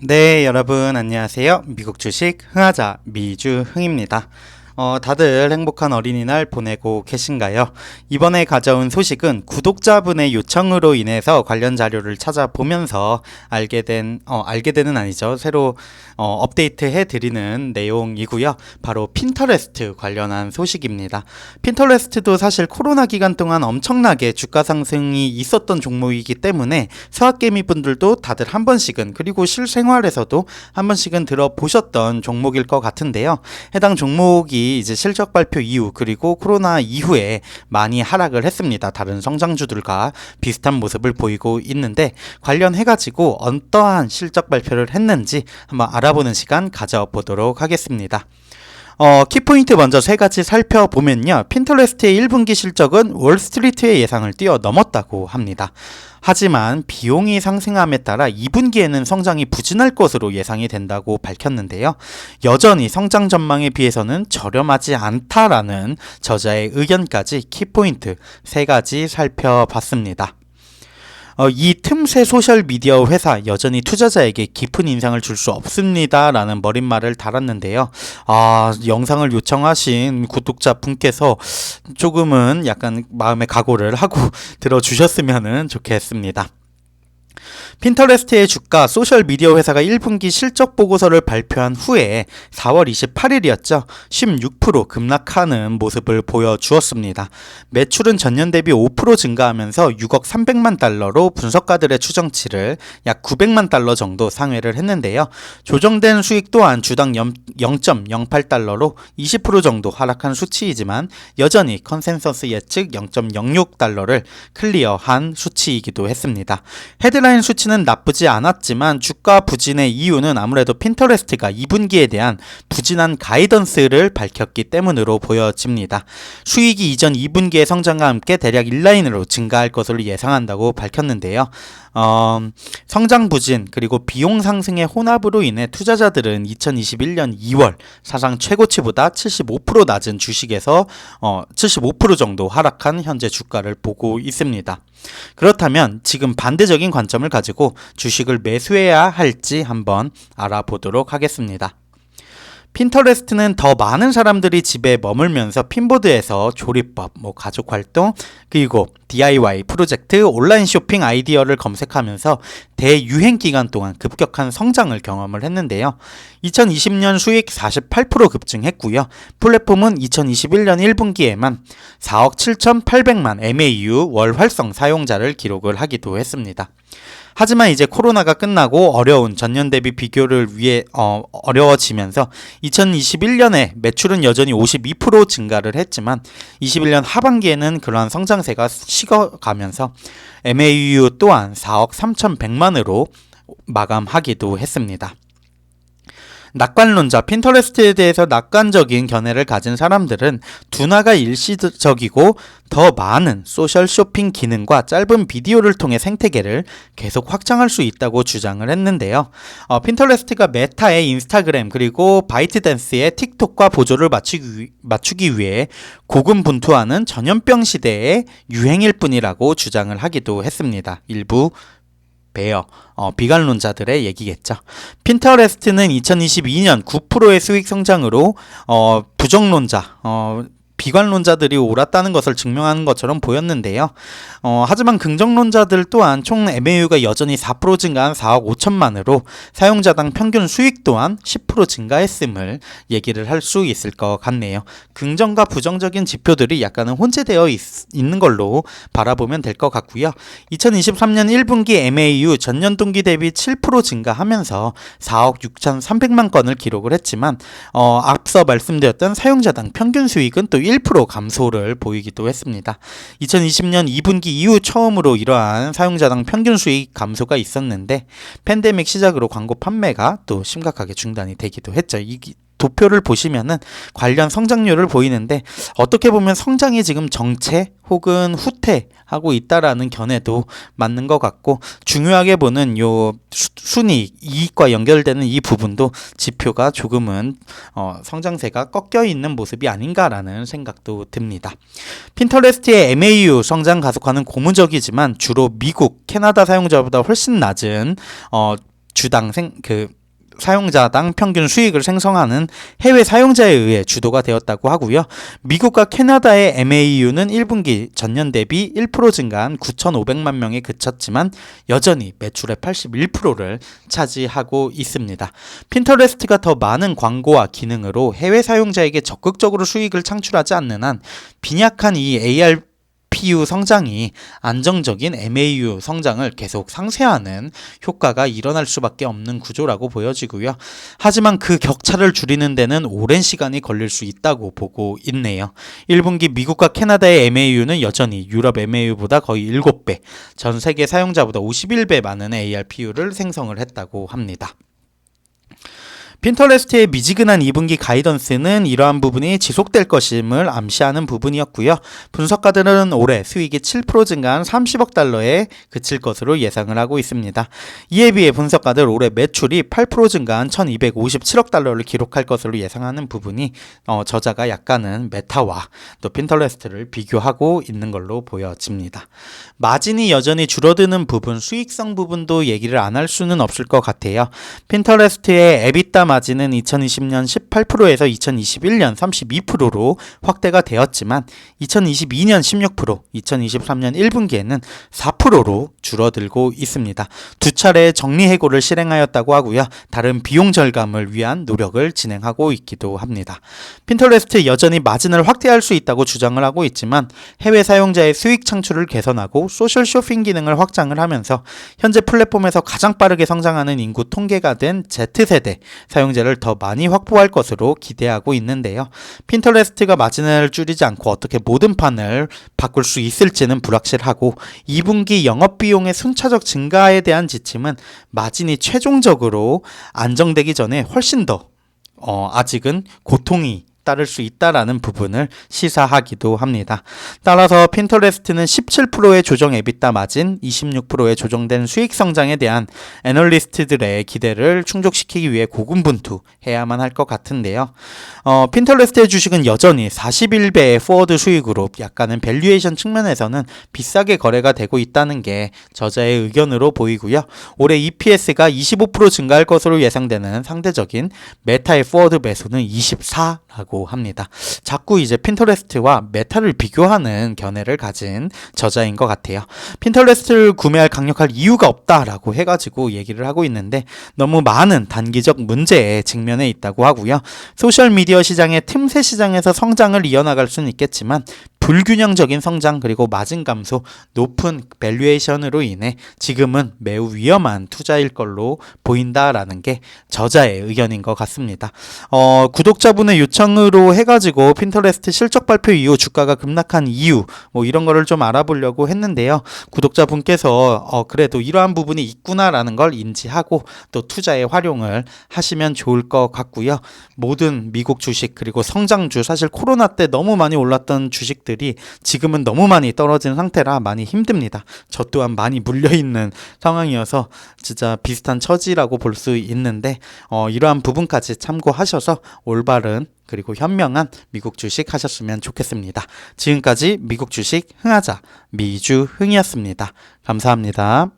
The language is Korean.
네, 여러분 안녕하세요. 미국 주식 흥하자 미주흥입니다. 다들 행복한 어린이날 보내고 계신가요? 이번에 가져온 소식은 구독자분의 요청으로 인해서 관련 자료를 찾아보면서 알게 되는 아니죠. 새로 업데이트 해드리는 내용이고요. 바로 핀터레스트 관련한 소식입니다. 핀터레스트도 사실 코로나 기간 동안 엄청나게 주가 상승이 있었던 종목이기 때문에 서학개미 분들도 다들 한 번씩은, 그리고 실생활에서도 한 번씩은 들어보셨던 종목일 것 같은데요. 해당 종목이 이제 실적 발표 이후, 그리고 코로나 이후에 많이 하락을 했습니다. 다른 성장주들과 비슷한 모습을 보이고 있는데, 관련해가지고 어떠한 실적 발표를 했는지 한번 알아보는 시간 가져보도록 하겠습니다. 키포인트 먼저 세 가지 살펴보면요. 핀터레스트의 1분기 실적은 월스트리트의 예상을 뛰어넘었다고 합니다. 하지만 비용이 상승함에 따라 2분기에는 성장이 부진할 것으로 예상이 된다고 밝혔는데요. 여전히 성장 전망에 비해서는 저렴하지 않다라는 저자의 의견까지 키포인트 세 가지 살펴봤습니다. 이 틈새 소셜미디어 회사 여전히 투자자에게 깊은 인상을 줄 수 없습니다 라는 머릿말을 달았는데요. 영상을 요청하신 구독자분께서 조금은 약간 마음의 각오를 하고 들어주셨으면 좋겠습니다. 핀터레스트의 주가 소셜미디어 회사가 1분기 실적 보고서를 발표한 후에 4월 28일이었죠. 16% 급락하는 모습을 보여주었습니다. 매출은 전년 대비 5% 증가하면서 6억 300만 달러로 분석가들의 추정치를 약 900만 달러 정도 상회를 했는데요. 조정된 수익 또한 주당 0.08달러로 20% 정도 하락한 수치이지만 여전히 컨센서스 예측 0.06달러를 클리어한 수치이기도 했습니다. 헤드라인 수치는 나쁘지 않았지만 주가 부진의 이유는 아무래도 핀터레스트가 2분기에 대한 부진한 가이던스를 밝혔기 때문으로 보여집니다. 수익이 이전 2분기의 성장과 함께 대략 인라인으로 증가할 것으로 예상한다고 밝혔는데요. 성장 부진 그리고 비용 상승의 혼합으로 인해 투자자들은 2021년 2월 사상 최고치보다 75% 낮은 주식에서 75% 정도 하락한 현재 주가를 보고 있습니다. 그렇다면 지금 반대적인 관점을 가지고 주식을 매수해야 할지 한번 알아보도록 하겠습니다. 핀터레스트는 더 많은 사람들이 집에 머물면서 핀보드에서 조리법, 가족활동, 그리고 DIY 프로젝트, 온라인 쇼핑 아이디어를 검색하면서 대유행 기간 동안 급격한 성장을 경험을 했는데요. 2020년 수익 48% 급증했고요. 플랫폼은 2021년 1분기에만 4억 7,800만 MAU 월 활성 사용자를 기록을 하기도 했습니다. 하지만 이제 코로나가 끝나고 어려운 전년 대비 비교를 위해 어려워지면서 2021년에 매출은 여전히 52% 증가를 했지만 21년 하반기에는 그러한 성장세가 식어가면서 MAU 또한 4억 3,100만으로 마감하기도 했습니다. 낙관론자, 핀터레스트에 대해서 낙관적인 견해를 가진 사람들은 둔화가 일시적이고 더 많은 소셜 쇼핑 기능과 짧은 비디오를 통해 생태계를 계속 확장할 수 있다고 주장을 했는데요. 핀터레스트가 메타의 인스타그램 그리고 바이트댄스의 틱톡과 보조를 맞추기 위해 고군분투하는 전염병 시대의 유행일 뿐이라고 주장을 하기도 했습니다. 일부 비관론자들의 얘기겠죠. 핀터레스트는 2022년 9%의 수익 성장으로 부정론자, 비관론자들이 옳았다는 것을 증명하는 것처럼 보였는데요. 하지만 긍정론자들 또한 총 MAU가 여전히 4% 증가한 4억 5천만으로 사용자당 평균 수익 또한 10% 증가했음을 얘기를 할 수 있을 것 같네요. 긍정과 부정적인 지표들이 약간은 혼재되어 있는 걸로 바라보면 될 것 같고요. 2023년 1분기 MAU 전년 동기 대비 7% 증가하면서 4억 6,300만 건을 기록을 했지만 앞서 말씀드렸던 사용자당 평균 수익은 또 1% 감소를 보이기도 했습니다. 2020년 2분기 이후 처음으로 이러한 사용자당 평균 수익 감소가 있었는데 팬데믹 시작으로 광고 판매가 또 심각하게 중단이 되기도 했죠. 이 도표를 보시면은 관련 성장률을 보이는데 어떻게 보면 성장이 지금 정체 혹은 후퇴하고 있다라는 견해도 맞는 것 같고, 중요하게 보는 요 순이익, 이익과 연결되는 이 부분도 지표가 조금은 성장세가 꺾여 있는 모습이 아닌가라는 생각도 듭니다. 핀터레스트의 MAU 성장 가속화는 고무적이지만 주로 미국, 캐나다 사용자보다 훨씬 낮은 주당 사용자당 평균 수익을 생성하는 해외 사용자에 의해 주도가 되었다고 하고요. 미국과 캐나다의 MAU는 1분기 전년 대비 1% 증가한 9,500만 명에 그쳤지만 여전히 매출의 81%를 차지하고 있습니다. 핀터레스트가 더 많은 광고와 기능으로 해외 사용자에게 적극적으로 수익을 창출하지 않는 한 빈약한 이 ARPU 성장이 안정적인 MAU 성장을 계속 상쇄하는 효과가 일어날 수밖에 없는 구조라고 보여지고요. 하지만 그 격차를 줄이는 데는 오랜 시간이 걸릴 수 있다고 보고 있네요. 1분기 미국과 캐나다의 MAU는 여전히 유럽 MAU보다 거의 7배, 전 세계 사용자보다 51배 많은 ARPU를 생성을 했다고 합니다. 핀터레스트의 미지근한 2분기 가이던스는 이러한 부분이 지속될 것임을 암시하는 부분이었고요. 분석가들은 올해 수익이 7% 증가한 30억 달러에 그칠 것으로 예상을 하고 있습니다. 이에 비해 분석가들 올해 매출이 8% 증가한 1257억 달러를 기록할 것으로 예상하는 부분이 저자가 약간은 메타와 또 핀터레스트를 비교하고 있는 걸로 보여집니다. 마진이 여전히 줄어드는 부분, 수익성 부분도 얘기를 안 할 수는 없을 것 같아요. 핀터레스트의 에비타 마진은 2020년 18%에서 2021년 32%로 확대가 되었지만 2022년 16%, 2023년 1분기에는 4%로 줄어들고 있습니다. 두 차례 정리해고를 실행하였다고 하고요. 다른 비용 절감을 위한 노력을 진행하고 있기도 합니다. 핀터레스트 여전히 마진을 확대할 수 있다고 주장을 하고 있지만 해외 사용자의 수익 창출을 개선하고 소셜 쇼핑 기능을 확장을 하면서 현재 플랫폼에서 가장 빠르게 성장하는 인구 통계가 된 Z세대 사용자를 더 많이 확보할 것으로 기대하고 있는데요. 핀터레스트가 마진을 줄이지 않고 어떻게 모든 판을 바꿀 수 있을지는 불확실하고 2분기 영업비용의 순차적 증가에 대한 지침은 마진이 최종적으로 안정되기 전에 훨씬 더 아직은 고통이 따를 수 있다라는 부분을 시사하기도 합니다. 따라서 핀터레스트는 17%의 조정 에비타 마진, 26%의 조정된 수익 성장에 대한 애널리스트들의 기대를 충족시키기 위해 고군분투해야만 할 것 같은데요. 핀터레스트의 주식은 여전히 41배의 포워드 수익으로 약간은 밸류에이션 측면에서는 비싸게 거래가 되고 있다는 게 저자의 의견으로 보이고요. 올해 EPS가 25% 증가할 것으로 예상되는 상대적인 메타의 포워드 매수는 24라고 합니다. 자꾸 이제 핀터레스트와 메타를 비교하는 견해를 가진 저자인 것 같아요. 핀터레스트를 구매할 강력할 이유가 없다라고 해가지고 얘기를 하고 있는데 너무 많은 단기적 문제에 직면해 있다고 하고요. 소셜미디어 시장의 틈새 시장에서 성장을 이어나갈 수는 있겠지만 불균형적인 성장 그리고 마진 감소, 높은 밸류에이션으로 인해 지금은 매우 위험한 투자일 걸로 보인다라는 게 저자의 의견인 것 같습니다. 구독자분의 요청으로 해가지고 핀터레스트 실적 발표 이후 주가가 급락한 이유 이런 거를 좀 알아보려고 했는데요. 구독자분께서 그래도 이러한 부분이 있구나라는 걸 인지하고 또 투자에 활용을 하시면 좋을 것 같고요. 모든 미국 주식 그리고 성장주, 사실 코로나 때 너무 많이 올랐던 주식들 지금은 너무 많이 떨어진 상태라 많이 힘듭니다. 저 또한 많이 물려있는 상황이어서 진짜 비슷한 처지라고 볼 수 있는데 이러한 부분까지 참고하셔서 올바른 그리고 현명한 미국 주식 하셨으면 좋겠습니다. 지금까지 미국 주식 흥하자 미주흥이었습니다. 감사합니다.